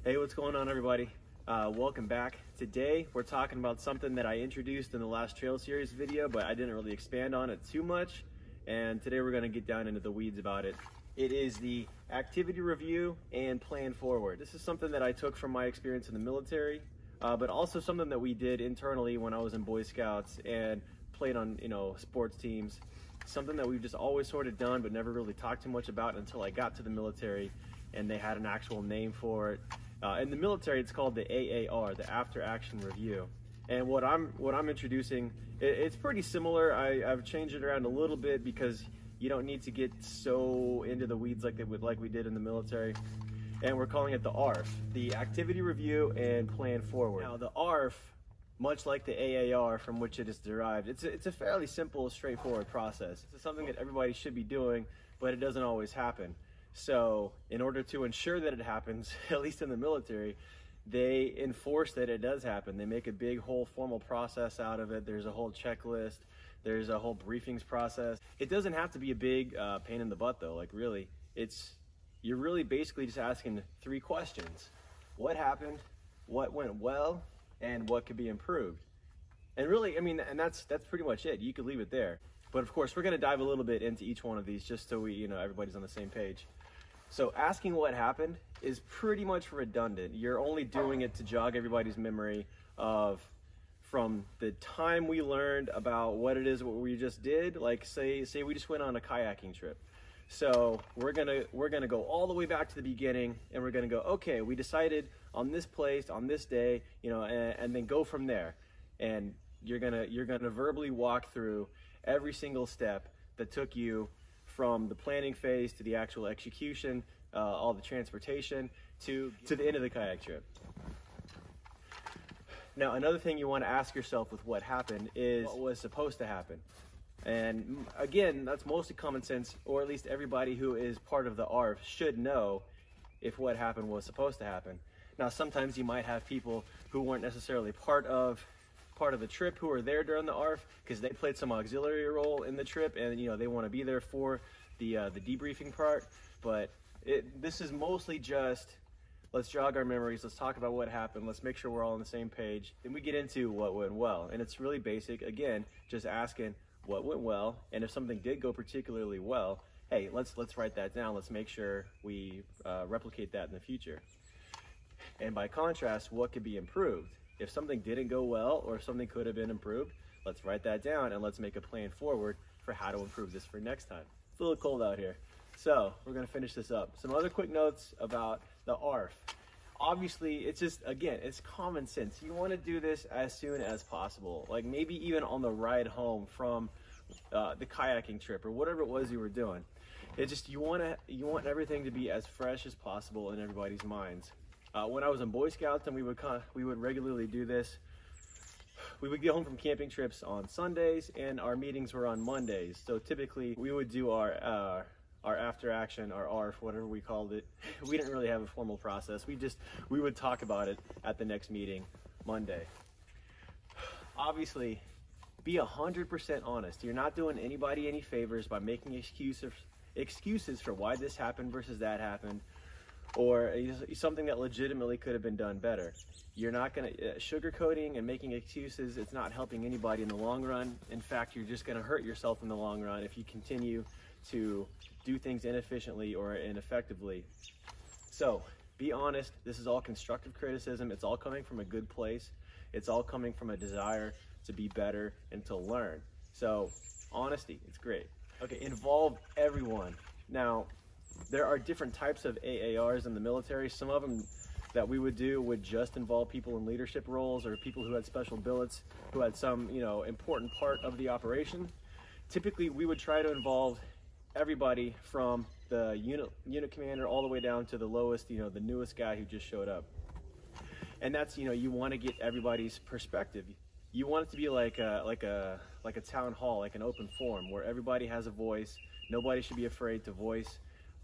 Hey, what's going on, everybody? Welcome back. Today we're talking about something that I introduced in the last trail series video, but I didn't really expand on it too much, and today we're going to get down into the weeds about it. It is the activity review and plan forward. This is something that I took from my experience in the military, but also something that we did internally when I was in Boy Scouts and played on sports teams. Something that we've just always sort of done but never really talked too much about until I got to the military and they had an actual name for it. In the military, it's called the AAR, the After Action Review. And what I'm introducing, it's pretty similar. I've changed it around a little bit because you don't need to get so into the weeds like we did in the military. And we're calling it the ARF, the Activity Review and Plan Forward. Now, the ARF, much like the AAR from which it is derived, it's a fairly simple, straightforward process. It's something that everybody should be doing, but it doesn't always happen. So in order to ensure that it happens, at least in the military, they enforce that it does happen. They make a big whole formal process out of it. There's a whole checklist. There's a whole briefings process. It doesn't have to be a big pain in the butt though. Like really, you're really basically just asking 3 questions. What happened? What went well? And what could be improved? And really, I mean, and that's pretty much it. You could leave it there. But of course, we're gonna dive a little bit into each one of these just so everybody's on the same page. So asking what happened is pretty much redundant. You're only doing it to jog everybody's memory from the time we learned about what it is what we just did. Like say we just went on a kayaking trip. So we're gonna go all the way back to the beginning, and we're gonna go, okay, we decided on this place on this day, and then go from there. And you're gonna verbally walk through every single step that took you from the planning phase to the actual execution, all the transportation to the end of the kayak trip. Now, another thing you want to ask yourself with what happened is what was supposed to happen. And again, that's mostly common sense, or at least everybody who is part of the ARF should know if what happened was supposed to happen. Now, sometimes you might have people who weren't necessarily part of the trip who were there during the ARF because they played some auxiliary role in the trip, and they want to be there for the debriefing part. But this is mostly just, let's jog our memories, let's talk about what happened, let's make sure we're all on the same page. Then we get into what went well, and it's really basic. Again, just asking what went well, and if something did go particularly well, hey, let's write that down. Let's make sure we replicate that in the future. And by contrast, what could be improved? If something didn't go well, or if something could have been improved, let's write that down and let's make a plan forward for how to improve this for next time. It's a little cold out here, so we're gonna finish this up. Some other quick notes about the ARF. Obviously, it's just, again, it's common sense. You wanna do this as soon as possible, like maybe even on the ride home from the kayaking trip or whatever it was you were doing. It's just, you want everything to be as fresh as possible in everybody's minds. When I was in Boy Scouts and we would regularly do this, we would get home from camping trips on Sundays and our meetings were on Mondays. So typically we would do our after action, our ARF, whatever we called it. We didn't really have a formal process. We would talk about it at the next meeting Monday. Obviously, be 100% honest. You're not doing anybody any favors by making excuses for why this happened versus that happened, or something that legitimately could have been done better. You're not gonna, sugarcoating and making excuses, it's not helping anybody in the long run. In fact, you're just gonna hurt yourself in the long run if you continue to do things inefficiently or ineffectively. So, be honest, this is all constructive criticism, it's all coming from a good place, it's all coming from a desire to be better and to learn. So, honesty, it's great. Okay, involve everyone. Now, there are different types of AARs in the military. Some of them that we would do would just involve people in leadership roles or people who had special billets, who had some, important part of the operation. Typically, we would try to involve everybody from the unit commander all the way down to the lowest, the newest guy who just showed up. And that's, you want to get everybody's perspective. You want it to be like a town hall, like an open forum where everybody has a voice. Nobody should be afraid to voice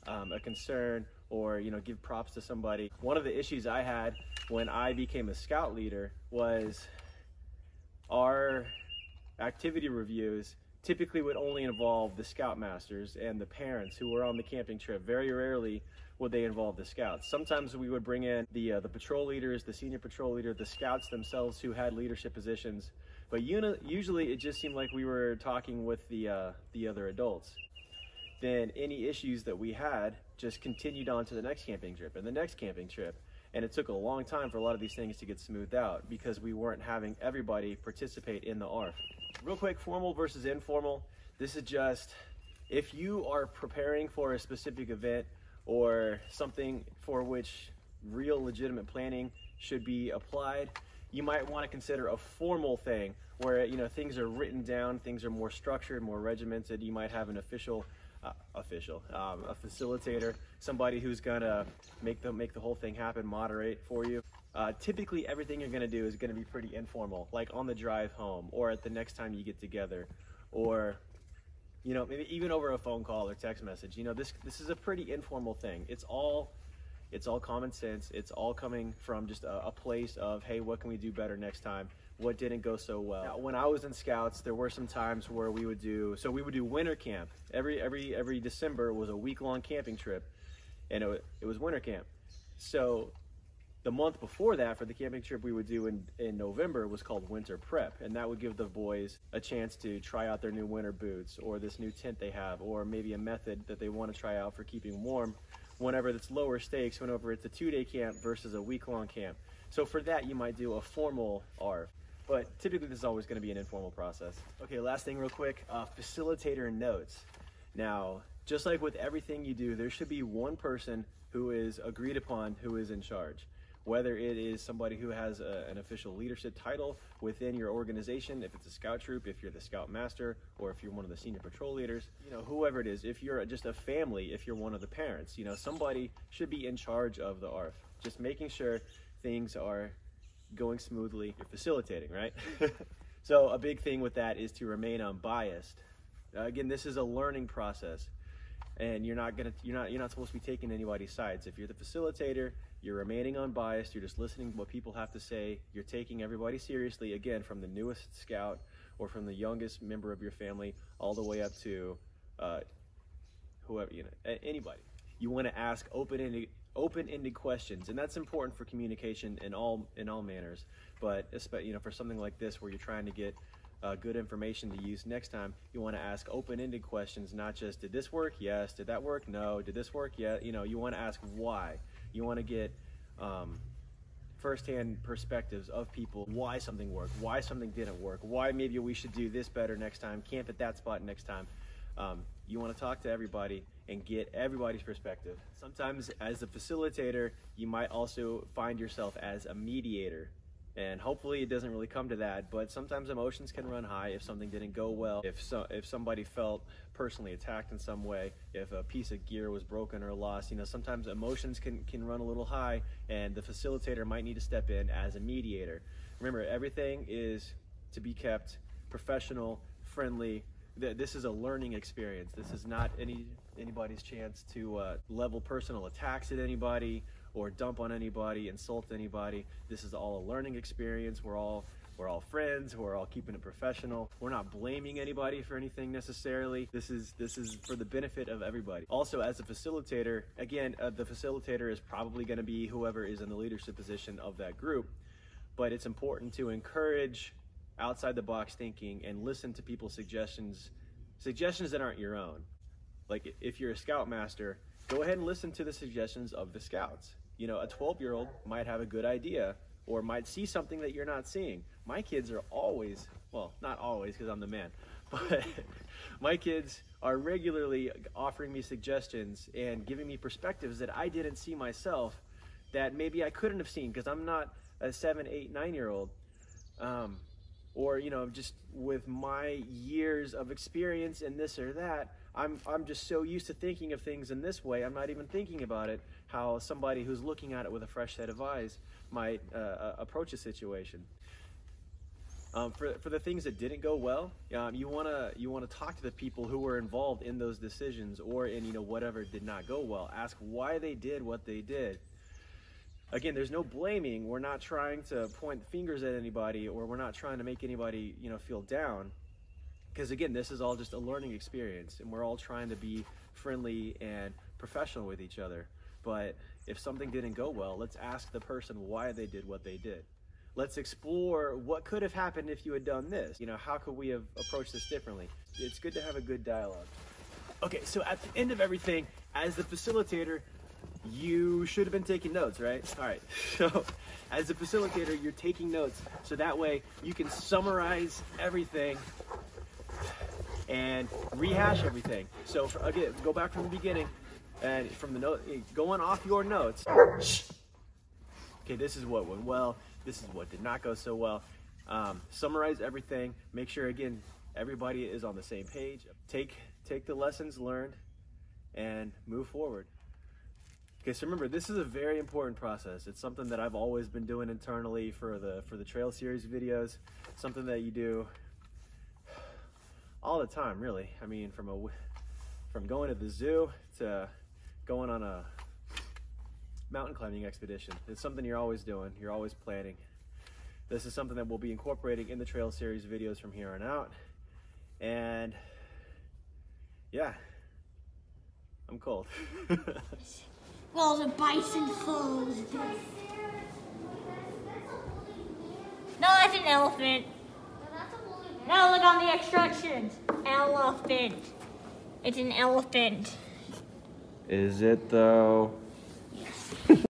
a concern or give props to somebody. One of the issues I had when I became a scout leader was our activity reviews typically would only involve the scoutmasters and the parents who were on the camping trip. Very rarely would they involve the scouts. Sometimes we would bring in the patrol leaders, the senior patrol leader, the scouts themselves who had leadership positions. But usually it just seemed like we were talking with the other adults. Then any issues that we had just continued on to the next camping trip and the next camping trip. And it took a long time for a lot of these things to get smoothed out because we weren't having everybody participate in the ARF. Real quick, formal versus informal. This is just, if you are preparing for a specific event or something for which real legitimate planning should be applied, you might want to consider a formal thing where, you know, things are written down, things are more structured, more regimented. You might have an a facilitator, somebody who's gonna make the whole thing happen, moderate for you. Typically everything you're gonna do is gonna be pretty informal, like on the drive home or at the next time you get together, or, you know, maybe even over a phone call or text message. You know, this is a pretty informal thing. It's all common sense. It's all coming from just a place of, hey, what can we do better next time? What didn't go so well? Now, when I was in Scouts, there were some times where we would do winter camp. Every December was a week-long camping trip, and it was winter camp. So the month before that, for the camping trip we would do in November, was called winter prep, and that would give the boys a chance to try out their new winter boots or this new tent they have, or maybe a method that they want to try out for keeping warm whenever it's lower stakes, whenever it's a 2-day camp versus a week-long camp. So for that, you might do a formal ARF. But typically this is always going to be an informal process. Okay, last thing real quick, facilitator notes. Now, just like with everything you do, there should be one person who is agreed upon who is in charge. Whether it is somebody who has an official leadership title within your organization, if it's a scout troop, if you're the scout master, or if you're one of the senior patrol leaders, you know, whoever it is, if you're just a family, if you're one of the parents, you know, somebody should be in charge of the ARF. Just making sure things are going smoothly. You're facilitating, right? So a big thing with that is to remain unbiased. Again, this is a learning process, and you're not supposed to be taking anybody's sides. If you're the facilitator, you're remaining unbiased. You're just listening to what people have to say. You're taking everybody seriously, again, from the newest scout or from the youngest member of your family all the way up to whoever, you know, anybody. You want to ask open-ended questions, and that's important for communication in all manners. But especially, you know, for something like this where you're trying to get good information to use next time, you want to ask open-ended questions, not just did this work? Yes. Did that work? No. Did this work? Yeah. You know, you want to ask why. You want to get first-hand perspectives of people, why something worked, why something didn't work, why maybe we should do this better next time, camp at that spot next time. You want to talk to everybody and get everybody's perspective. Sometimes as a facilitator, you might also find yourself as a mediator. And hopefully it doesn't really come to that, but sometimes emotions can run high if something didn't go well, if somebody felt personally attacked in some way, if a piece of gear was broken or lost. You know, sometimes emotions can run a little high, and the facilitator might need to step in as a mediator. Remember, everything is to be kept professional, friendly. This is a learning experience. This is not anybody's chance to level personal attacks at anybody or dump on anybody, insult anybody. This is all a learning experience. We're all friends. We're all keeping it professional. We're not blaming anybody for anything necessarily. This is for the benefit of everybody. Also, as a facilitator, again, the facilitator is probably going to be whoever is in the leadership position of that group, but it's important to encourage outside the box thinking and listen to people's suggestions that aren't your own. Like if you're a scoutmaster, go ahead and listen to the suggestions of the scouts. You know, a 12-year-old might have a good idea or might see something that you're not seeing. My kids are always, well, not always because I'm the man, but my kids are regularly offering me suggestions and giving me perspectives that I didn't see myself, that maybe I couldn't have seen because I'm not a 7, 8, 9-year-old. Or, you know, just with my years of experience in this or that, I'm just so used to thinking of things in this way, I'm not even thinking about it, how somebody who's looking at it with a fresh set of eyes might approach a situation. For the things that didn't go well, you wanna talk to the people who were involved in those decisions or in, you know, whatever did not go well. Ask why they did what they did. Again, there's no blaming. We're not trying to point fingers at anybody, or we're not trying to make anybody, you know, feel down. Because again, this is all just a learning experience, and we're all trying to be friendly and professional with each other. But if something didn't go well, let's ask the person why they did what they did. Let's explore what could have happened if you had done this. You know, how could we have approached this differently? It's good to have a good dialogue. Okay, so at the end of everything, as the facilitator, you should have been taking notes, right? All right, so as a facilitator, you're taking notes, so that way you can summarize everything and rehash everything. So again, go back from the beginning and from the note, going off your notes. Okay, this is what went well. This is what did not go so well. Summarize everything. Make sure, again, everybody is on the same page. Take the lessons learned and move forward. Okay, so remember, this is a very important process. It's something that I've always been doing internally for the trail series videos. Something that you do all the time, really. I mean, from going to the zoo to going on a mountain climbing expedition. It's something you're always doing. You're always planning. This is something that we'll be incorporating in the trail series videos from here on out. And yeah, I'm cold. Well, the bison falls. No, that's an elephant. No, look on the instructions. Elephant. It's an elephant. Is it though?